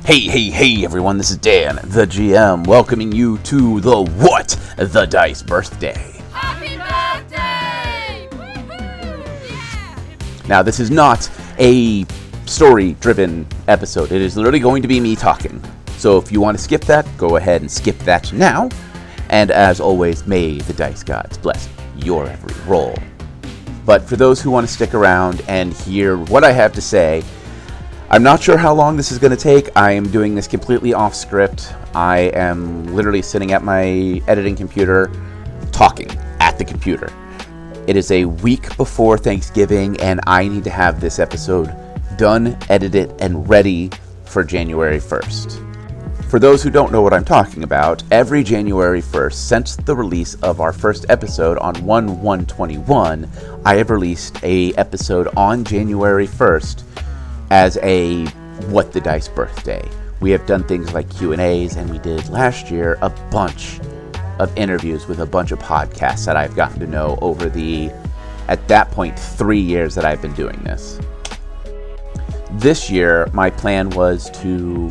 Hey everyone, this is Dan, the GM, welcoming you to the What the Dice birthday. Happy birthday! Woohoo! Yeah! Now, this is not a story-driven episode. It is literally going to be me talking. So if you want to skip that, go ahead and skip that now. And as always, may the dice gods bless your every roll. But for those who want to stick around and hear what I have to say, I'm not sure how long this is going to take. I am doing this completely off script. I am literally sitting at my editing computer, talking at the computer. It is a week before Thanksgiving, and I need to have this episode done, edited, and ready for January 1st. For those who don't know what I'm talking about, every January 1st, since the release of our first episode on 1/1/21, I have released a episode on January 1st as a What the Dice birthday. We have done things like Q&As, and we did last year a bunch of interviews with a bunch of podcasts that I've gotten to know over the, at that point, 3 years that I've been doing this. This year, my plan was to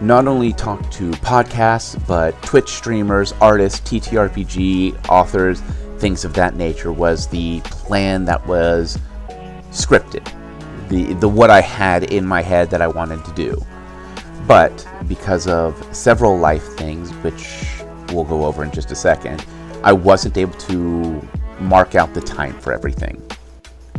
not only talk to podcasts, but Twitch streamers, artists, TTRPG authors, things of that nature was the plan that was scripted. The what I had in my head that I wanted to do. But because of several life things, which we'll go over in just a second, I wasn't able to mark out the time for everything.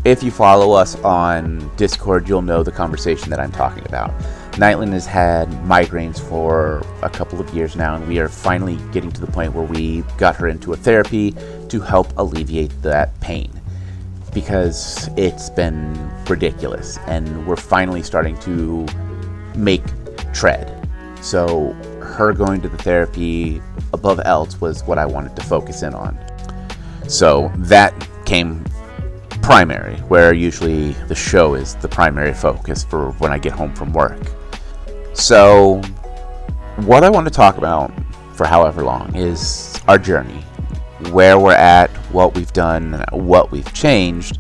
If you follow us on Discord, you'll know the conversation that I'm talking about. Nightland has had migraines for a couple of years now, and we are finally getting to the point where we got her into a therapy to help alleviate that pain, because it's been ridiculous, and we're finally starting to make tread. So her going to the therapy above else was what I wanted to focus in on. So that came primary, where usually the show is the primary focus for when I get home from work. So what I want to talk about for however long is our journey, where we're at, what we've done, what we've changed,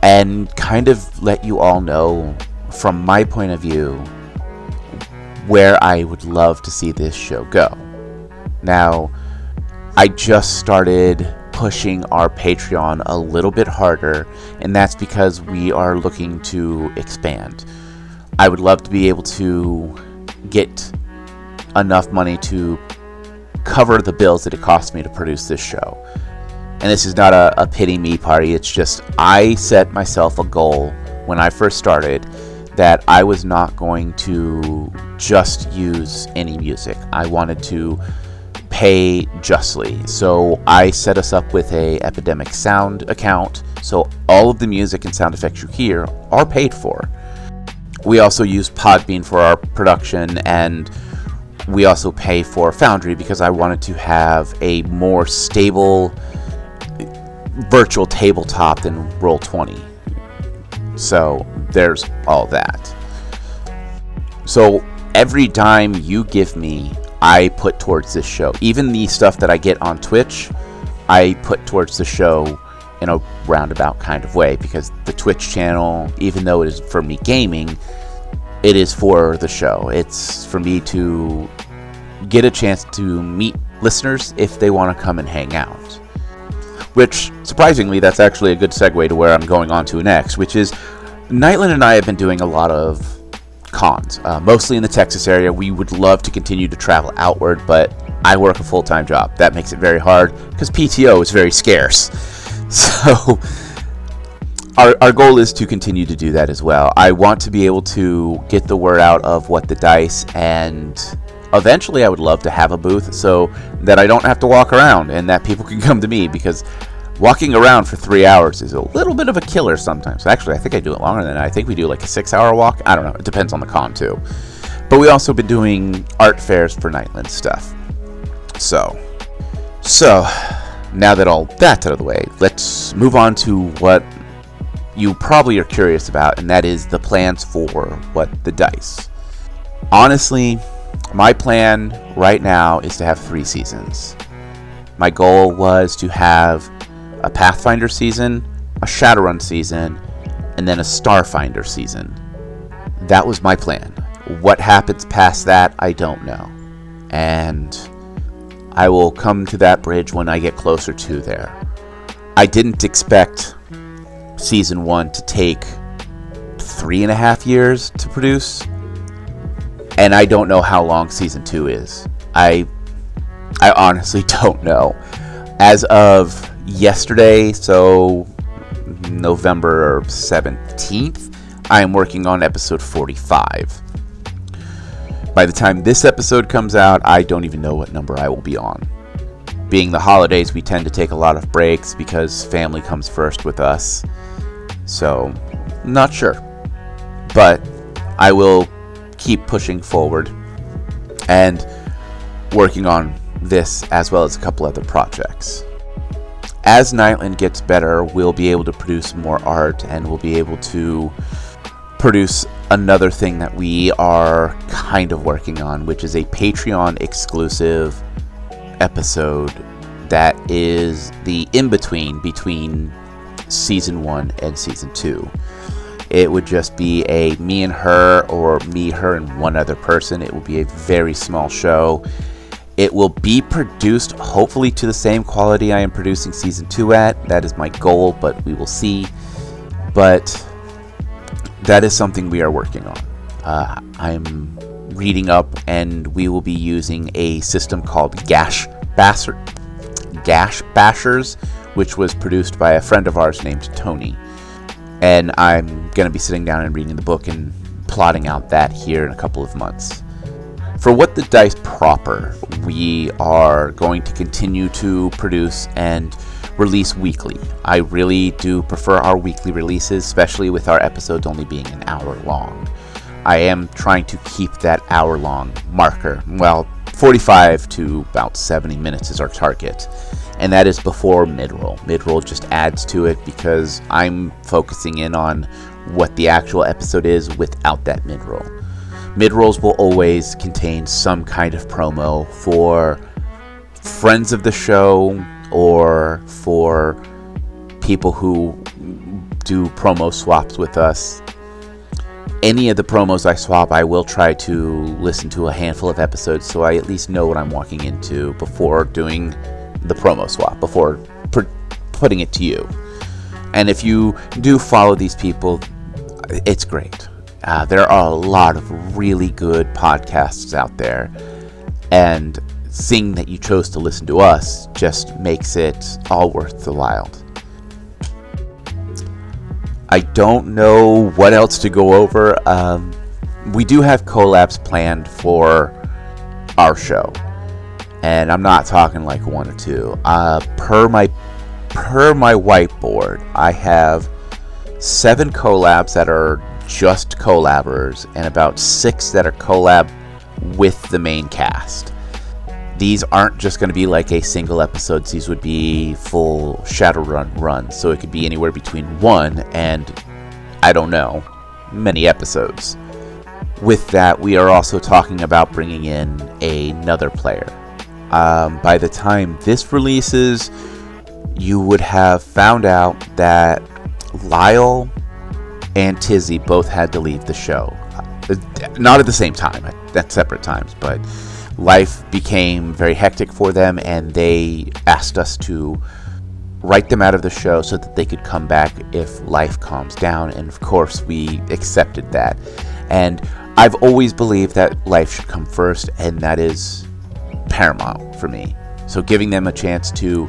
and kind of let you all know from my point of view where I would love to see this show go. Now, I just started pushing our Patreon a little bit harder, and that's because we are looking to expand. I would love to be able to get enough money to cover the bills that it costs me to produce this show. And this is not a pity me party. It's just I set myself a goal when I first started that I was not going to just use any music. I wanted to pay justly. So I set us up with a Epidemic Sound account, so all of the music and sound effects you hear are paid for. We also use Podbean for our production, and we also pay for Foundry because I wanted to have a more stable virtual tabletop than Roll20. So there's all that. So every dime you give me, I put towards this show. Even the stuff that I get on Twitch, I put towards the show in a roundabout kind of way, because the Twitch channel, even though it is for me gaming, it is for the show. It's for me to get a chance to meet listeners if they want to come and hang out. Which, surprisingly, that's actually a good segue to where I'm going on to next, which is Nightland and I have been doing a lot of cons, mostly in the Texas area. We would love to continue to travel outward, but I work a full-time job. That makes it very hard because PTO is very scarce. So our goal is to continue to do that as well. I want to be able to get the word out of What the Dice, and eventually I would love to have a booth so that I don't have to walk around and that people can come to me, because walking around for 3 hours is a little bit of a killer sometimes. Actually, I think I do it longer than that. I think we do like a 6-hour walk. I don't know. It depends on the con too. But we also been doing art fairs for Nightland stuff. So now that all that's out of the way, let's move on to what you probably are curious about, and that is the plans for What the Dice. Honestly, my plan right now is to have 3 seasons. My goal was to have a Pathfinder season, a Shadowrun season, and then a Starfinder season. That was my plan. What happens past that, I don't know. And I will come to that bridge when I get closer to there. I didn't expect season 1 to take 3.5 years to produce. And I don't know how long season 2 is. I honestly don't know. As of yesterday, so November 17th, I am working on episode 45. By the time this episode comes out, I don't even know what number I will be on. Being the holidays, we tend to take a lot of breaks because family comes first with us. So, not sure. But I will keep pushing forward and working on this as well as a couple other projects. As Nightland gets better, we'll be able to produce more art, and we'll be able to produce another thing that we are kind of working on, which is a Patreon exclusive episode that is the in-between between season 1 and season 2. It would just be a me and her, or me, her, and one other person. It will be a very small show. It will be produced hopefully to the same quality I am producing season 2 at. That is my goal, but we will see. But that is something we are working on. I'm reading up, and we will be using a system called Gash Bashers, which was produced by a friend of ours named Tony. And I'm going to be sitting down and reading the book and plotting out that here in a couple of months. For What the Dice proper, we are going to continue to produce and release weekly. I really do prefer our weekly releases, especially with our episodes only being an hour long. I am trying to keep that hour-long marker. Well, 45 to about 70 minutes is our target. And that is before mid-roll. Mid-roll just adds to it because I'm focusing in on what the actual episode is without that mid-roll. Mid-rolls will always contain some kind of promo for friends of the show or for people who do promo swaps with us. Any of the promos I swap, I will try to listen to a handful of episodes so I at least know what I'm walking into before doing the promo swap, before putting it to you. And if you do follow these people, it's great. There are a lot of really good podcasts out there, and seeing that you chose to listen to us just makes it all worth the while. I don't know what else to go over. We do have collabs planned for our show, and I'm not talking like 1 or 2. Per my whiteboard, I have 7 collabs that are just collabers, and about 6 that are collab with the main cast. These aren't just going to be like a single episodes. These would be full Shadowrun runs, so it could be anywhere between 1 and, I don't know, many episodes. With that, we are also talking about bringing in another player. By the time this releases, you would have found out that Lyle and Tizzy both had to leave the show. Not at the same time, at separate times, but life became very hectic for them, and they asked us to write them out of the show so that they could come back if life calms down, and of course we accepted that. And I've always believed that life should come first, and that is paramount for me. So giving them a chance to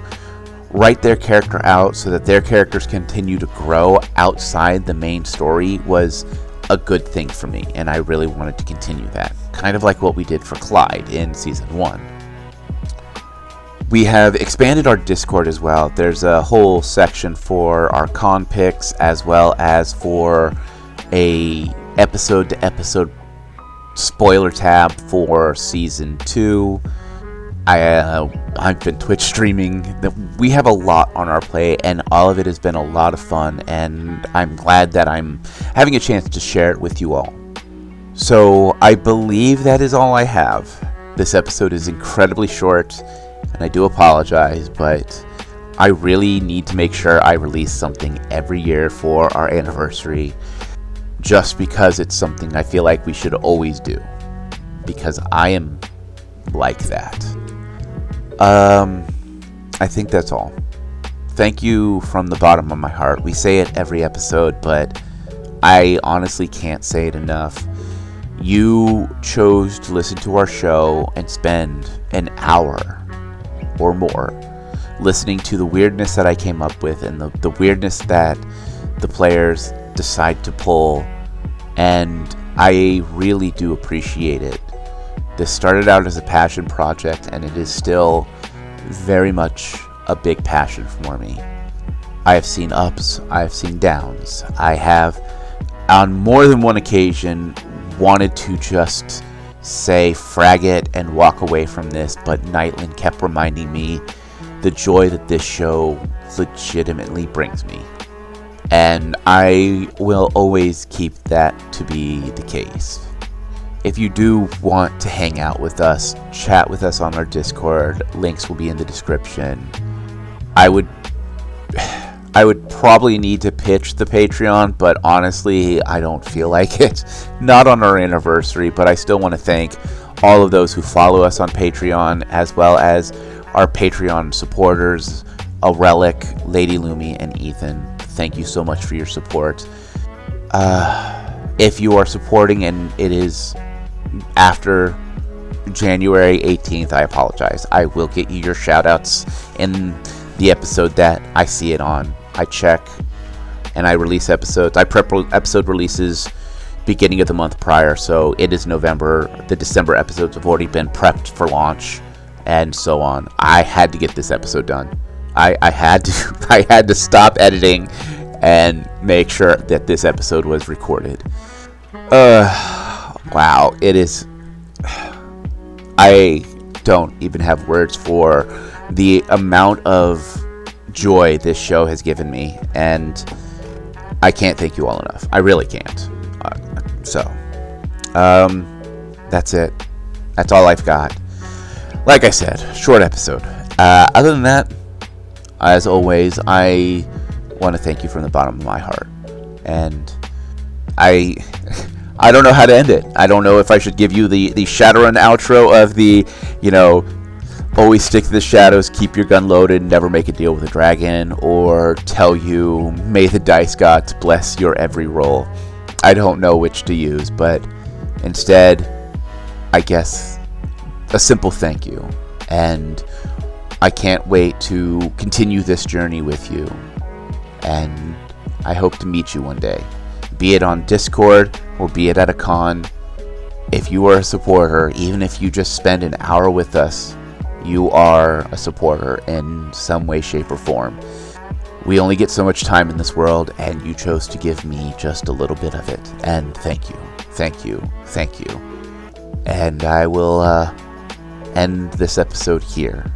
write their character out so that their characters continue to grow outside the main story was a good thing for me, and I really wanted to continue that. Kind of like what we did for Clyde in Season 1. We have expanded our Discord as well. There's a whole section for our con picks as well as for a episode-to-episode spoiler tab for Season 2. I've been Twitch streaming. We have a lot on our plate, and all of it has been a lot of fun, and I'm glad that I'm having a chance to share it with you all. So I believe that is all I have. This episode is incredibly short, and I do apologize, but I really need to make sure I release something every year for our anniversary. just because it's something I feel like we should always do. Because I am like that. I think that's all. Thank you from the bottom of my heart. We say it every episode, but I honestly can't say it enough. You chose to listen to our show and spend an hour or more listening to the weirdness that I came up with and the weirdness that the players decide to pull, and I really do appreciate it. This started out as a passion project, and it is still very much a big passion for me. I have seen ups, I have seen downs. I have, on more than one occasion, wanted to just say frag it and walk away from this, but Nightland kept reminding me the joy that this show legitimately brings me. And I will always keep that to be the case. If you do want to hang out with us, chat with us on our Discord, links will be in the description. I would probably need to pitch the Patreon, but honestly, I don't feel like it. Not on our anniversary, but I still want to thank all of those who follow us on Patreon, as well as our Patreon supporters, A Relic, Lady Lumi, and Ethan. Thank you so much for your support. If you are supporting and it is after January 18th, I apologize. I will get you your shoutouts in the episode that I see it on. I check and I release episodes. I prep episode releases beginning of the month prior, so it is November. The December episodes have already been prepped for launch and so on. I had to get this episode done. I had to stop editing and make sure that this episode was recorded. Wow, it is. I don't even have words for the amount of joy this show has given me, and I can't thank you all enough. I really can't. That's it. That's all I've got. Like I said, short episode. Other than that, as always, I want to thank you from the bottom of my heart. And I don't know how to end it. I don't know if I should give you the Shadowrun outro of the, always stick to the shadows, keep your gun loaded, never make a deal with a dragon, or tell you, may the dice gods bless your every roll. I don't know which to use, but instead, I guess, a simple thank you. And I can't wait to continue this journey with you. And I hope to meet you one day, be it on Discord or be it at a con. If you are a supporter, even if you just spend an hour with us, you are a supporter in some way, shape, or form. We only get so much time in this world, and you chose to give me just a little bit of it. And thank you, thank you, thank you. And I will end this episode here.